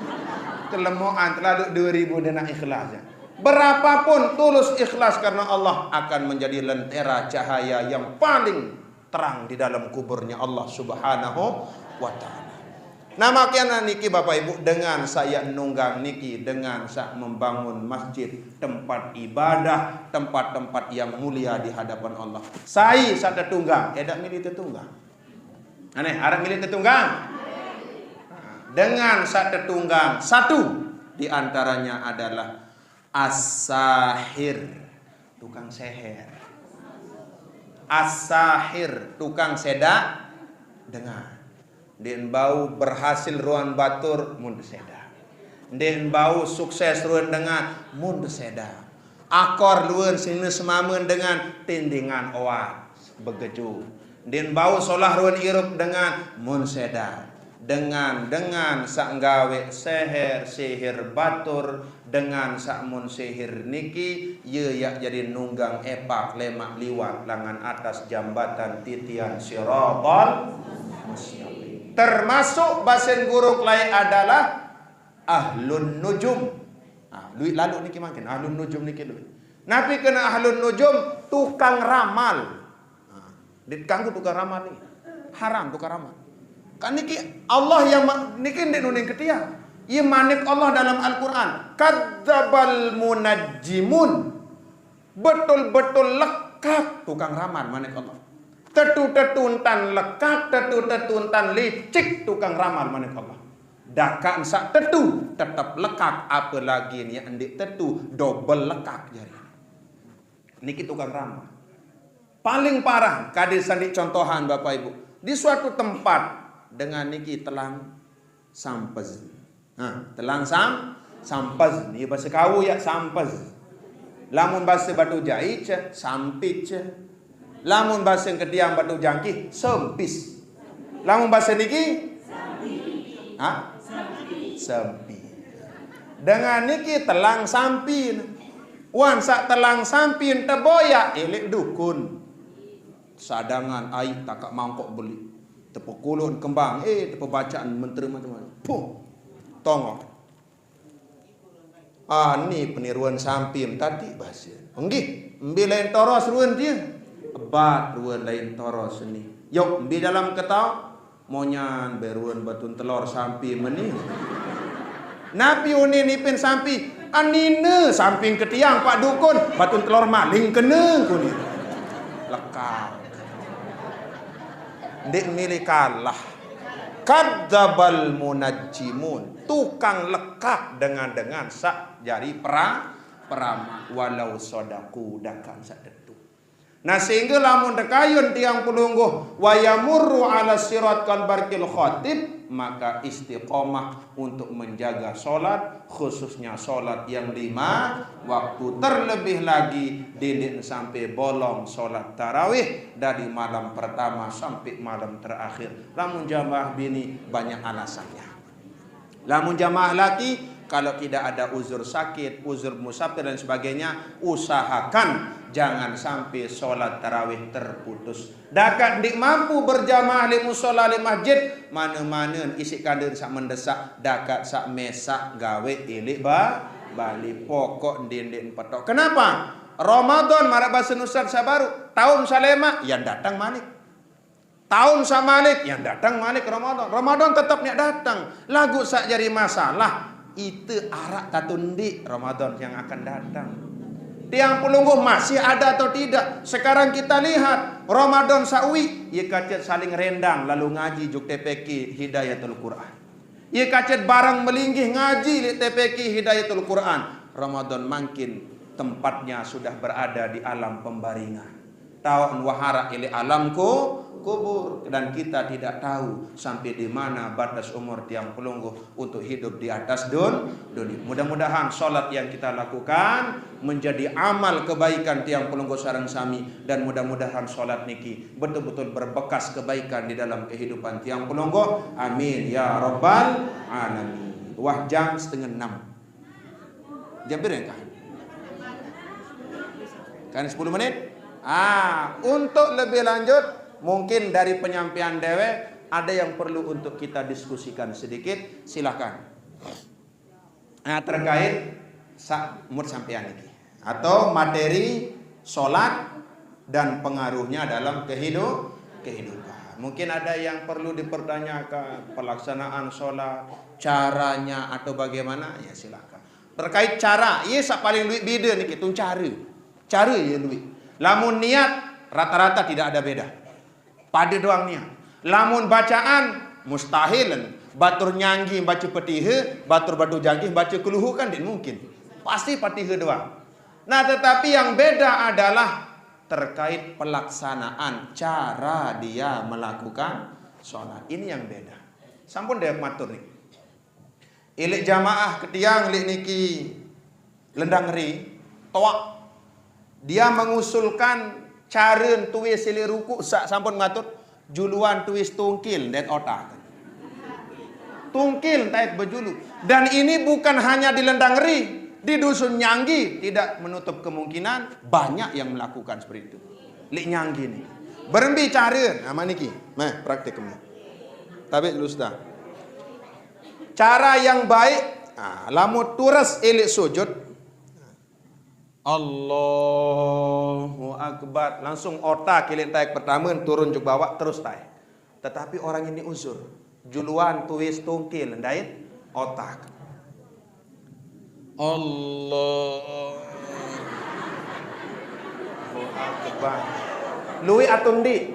Kelemoan terlalu 2000 dia nak ikhlas ya. Berapapun tulus ikhlas karena Allah akan menjadi lentera cahaya yang paling terang di dalam kuburnya Allah Subhanahu wa ta'ala. Nama kiana niki Bapak Ibu, dengan saya nunggang niki, dengan saya membangun masjid, tempat ibadah, tempat-tempat yang mulia di hadapan Allah. Saya tetunggang, edak milih tetunggang. Aneh, harap milih tetunggang. Dengan saya tetunggang, satu di antaranya adalah as-sahir, tukang seher. As-sahir, tukang sedak dengar. Den bau berhasil ruan batur mun seda. Den bau sukses ruan dengan mun seda. Akor luan sini semamun dengan tindingan oat begeju. Den bau solah ruan irup dengan mun seda. Dengan sak gawe sihir batur, dengan sak mun sihir niki ye yak jadi nunggang epak lemak liwat langan atas jambatan titian siratal mustaqim. Termasuk basen guru lain adalah ahlun nujum. Lalu niki makin ahlun nujum niki lu. Nabi kena ahlun nujum tukang ramal. Ditangguh tukang ramal ni. Haram tukang ramal. Kan niki Allah yang niki ndek nuning ketiak. Ieu manik Allah dalam Al-Qur'an. Kadzdzabal munajjimun. Betul-betul lekak tukang ramal manik Allah. Tetu-tetuntan lekak, tetu-tetuntan licik tukang ramal manik Allah. Dakan sak tetu tetap lekak, apalagi ni andik tetu double lekak jari. Niki tukang ramal. Paling parah kadi sandik contohan Bapak Ibu. Di suatu tempat dengan niki telang sampez. Telang sampez. Ni bahasa kau ya sampez. Lamun bahasa batu jait sampit. Lamun bahasa kediang batu jangkih sempis. Lamun bahasa niki sempi. Dengan niki telang sampin. Wan sak telang sampin teboyak elek dukun. Sadangan ai takak mangkok beli. Tepekulun kembang tepe bacaan menteri macam-macam. Puh. Tongok. Ni peniruan sampin tadi bahasa. Enggih, mbilain toros ruan dia. Bat ruan lain toros ni. Yok di dalam ketau monyan beruan batun telur sampi meni. Napi uni nipin sampi anine samping ketiang Pak Dukun batun telur maling kena kuni. Lekar. Ndik milih kalah. Kadzdzabal munajjimun, tukang lekak dengan sak jari peramal walau sodaku dakan sak detu. Nah sehingga lamun dekayun tiang pelungguh wa yamurru ala sirat kal barkil khatib, maka istiqomah untuk menjaga solat, khususnya solat yang 5 waktu, terlebih lagi dinding sampai bolong solat tarawih dari malam pertama sampai malam terakhir. Lamun jamaah bini banyak alasannya. Lamun jamaah laki kalau tidak ada uzur sakit, uzur musafir dan sebagainya, usahakan jangan sampai solat tarawih terputus. Dakat dik mampu berjamaah di musola di masjid, mana-mana isi kader sak mendesak, dakat sak mesak gawe ilik bali pokok dinding petok. Kenapa? Ramadan marak bahasa Ustaz Sabaru, tahun salema yang datang malik. Tahun samalik yang datang malik Ramadan. Ramadan tetap nyak datang. Lagu sak jadi masalah. Itu arak tatundi Ramadan yang akan datang. Tiang pelungguh masih ada atau tidak? Sekarang kita lihat Ramadan sawi, ia kacet saling rendang lalu ngaji juk TPQ Hidayatul Quran. Ia kacet barang melinggih ngaji di TPQ Hidayatul Quran. Ramadan makin tempatnya sudah berada di alam pembaringan. Tahun wahara ili alamku kubur, dan kita tidak tahu sampai di mana batas umur tiang pelungguh untuk hidup di atas dunia. Mudah-mudahan solat yang kita lakukan menjadi amal kebaikan tiang pelungguh sareng sami, dan mudah-mudahan solat niki betul-betul berbekas kebaikan di dalam kehidupan tiang pelungguh. Amin ya rabbal alamin. Wah jam 5:30. Jam berapa kan 10 menit. Untuk lebih lanjut mungkin dari penyampaian dewe ada yang perlu untuk kita diskusikan sedikit, silakan. Terkait mut sampean ini atau materi solat dan pengaruhnya dalam kehidupan. Mungkin ada yang perlu dipertanyakan pelaksanaan sholat, caranya atau bagaimana? Ya silakan. Terkait cara, ia sak paling luit beda ni kita cara. Cara ya luit. Lamun niat rata-rata tidak ada beda. Pada doang niat. Lamun bacaan mustahil. Batur nyanggi baca petiha, batur batu janggi baca keluhu kan tidak mungkin. Pasti petiha doang. Nah, tetapi yang beda adalah terkait pelaksanaan cara dia melakukan sholat. Ini yang beda. Sampun dia matur nih. Ilik jamaah ketiang ilik niki lendang ri toak. Dia mengusulkan cara tuis ilik ruku sak sampun ngatur juluan tuis tungkil dan otak. Tungkil taik berjulu. Dan ini bukan hanya di lendang ri. Di dusun Nyanggi tidak menutup kemungkinan banyak yang melakukan seperti itu. Lik Nyanggi ni. Berembi cara. Nama niki. Meh praktik kemana. Tapi lu sudah. Cara yang baik. Lamu turas ilik sujud. Allahu Akbar. Langsung otak ilik taik pertama turun juk bawah terus taik. Tetapi orang ini uzur. Juluan tuis tungkil ndait otak. Allahu Akbar. Lui atau ndi?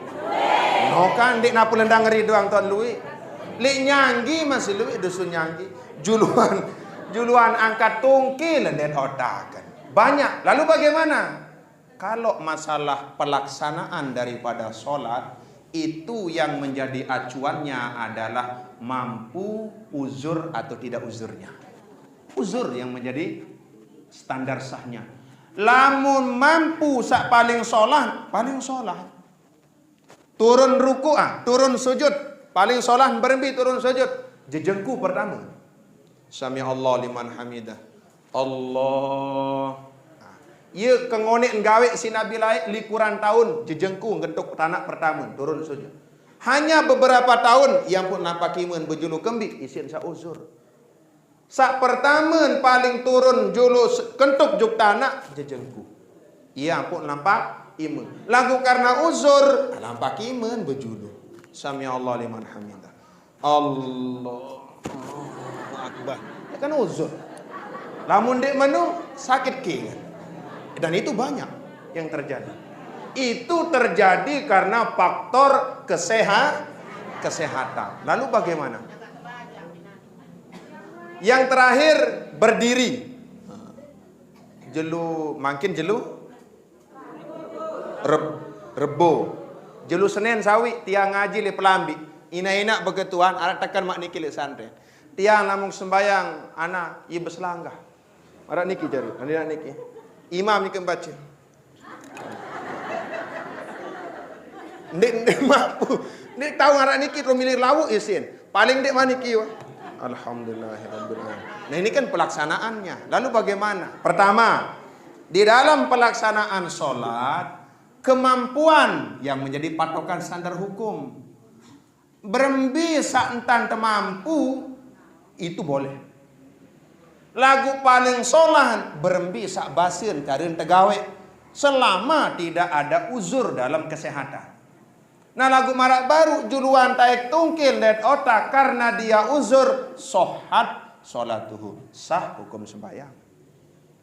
No kan dik napu lendang ngeri doang tuan lui. Lik Nyanggi masih lui dusun Nyanggi. Juluan angkat tungkil dan otak. Banyak. Lalu bagaimana? Kalau masalah pelaksanaan daripada sholat, itu yang menjadi acuannya adalah mampu uzur atau tidak uzurnya. Uzur yang menjadi standar sahnya. Lamun mampu sak paling sholat. Turun ruku, turun sujud. Paling sholat berhenti turun sujud. Jejengku pertama. Sami Allah liman hamidah. Allah. Ia kengonek gawe si Nabi lain likuran tahun. Jejengku ngentuk tanah pertama. Turun sujud. Hanya beberapa tahun yang pun nampak iman berjulu kembik. Isin sa uzur. Sak pertama paling turun julu kentuk juk tanah jejengku. Ia pun nampak iman. Lagu karena uzur nampak iman berjulu. Sami Allah liman hamidah. Allahu Akbar. Ya kan uzur. Lamun dek menu sakit king. Dan itu banyak yang terjadi. Itu terjadi karena faktor kesehatan. Lalu bagaimana? Yang terakhir berdiri. Jelu makin jelu rebo. Jelu Senin sawi tiang ngaji le pelambi. Ina-ina begetuan anak tekan mak niki le santren. Tiang namung sembayang anak ieu beselanggah. Arak niki jari, anak niki. Imam niki baca. Ndek mampu. Ndek tahu arak niki ro milir lawu isin. Paling ndek maniki wa. Alhamdulillahirrahmanirrahim. Nah ini kan pelaksanaannya. Lalu bagaimana? Pertama, di dalam pelaksanaan sholat, kemampuan yang menjadi patokan standar hukum. Berembi saentan temampu, itu boleh. Lagu paling sholat, berembi sak basin karin tegawe. Selama tidak ada uzur dalam kesehatan. Nah lagu marak baru juluan taik tungkil dan otak karena dia uzur sohat sholatuhu sah hukum sembahyang.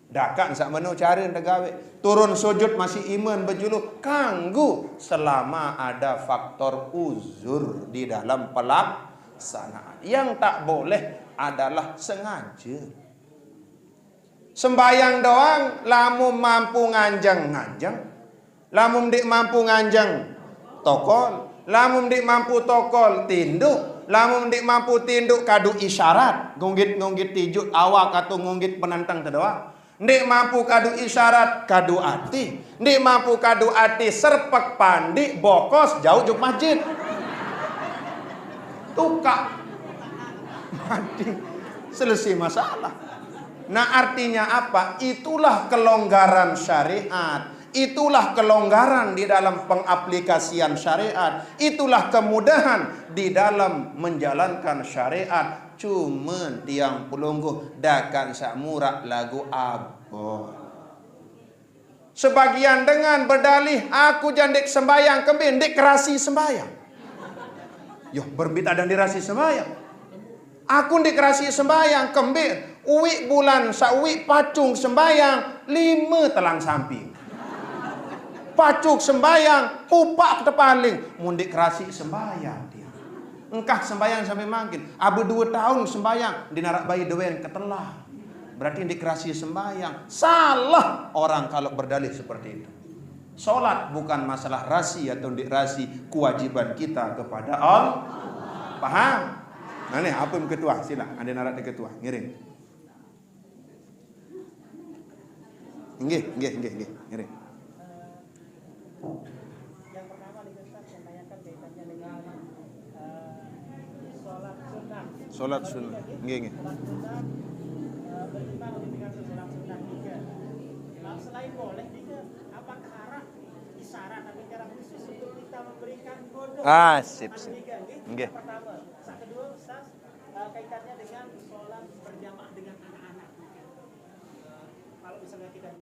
Dakan sak menu cari tegawe turun sujud masih iman berjulu kanggu selama ada faktor uzur di dalam pelaksanaan. Yang tak boleh adalah sengaja. Sembahyang doang lamun mampu nganjang, lamun dik mampu nganjang tokol, lamun dik mampu tokol tinduk, lamun dik mampu tinduk kadu isyarat, ngunggit tijuk awak atau ngunggit penantang terdoa. Ndik mampu kadu isyarat kadu ati, ndik mampu kadu ati serpek pandi bokos jauh juk masjid. Tukak mati selesai masalah. Nah artinya apa? Itulah kelonggaran syariat. Itulah kelonggaran di dalam pengaplikasian syariat. Itulah kemudahan di dalam menjalankan syariat. Cuman tiang pelungguh dakan sak murah lagu abon. Sebagian dengan berdalih aku jandek sembayang kembali, dek kerasi sembayang. Yo, berbeda dan dirasi sembahyang. Aku dikerasi sembahyang kembir, uwi bulan sauwi pacung sembahyang 5 telang samping. Pacuk sembahyang, upak tepaling, mundik kerasi sembahyang dia. Engkah sembahyang sampai makin, abu 2 tahun sembahyang, dinarak bayi dewen ketelah. Berarti dikerasi sembahyang. Salah orang kalau berdalih seperti itu. Sholat bukan masalah rasi atau dirasi, kewajiban kita kepada Allah. Paham? Nah nih, apa yang ketua? Sila, ada narak di ketua, ngiring. Nggih, ngiring. Yang pertama Ustaz menanyakan kaitannya dengan sholat sunnah. Sholat sunnah, nggih. Sholat sunnah beriman dengan sholat sunnah juga. Kalau selain boleh juga, apakah arah isyarat atau cara khusus untuk kita memberikan kode? Sip. Nggih. Pertama, yang kedua Ustaz kaitannya dengan sholat berjamaah dengan anak-anak. Kalau misalnya kita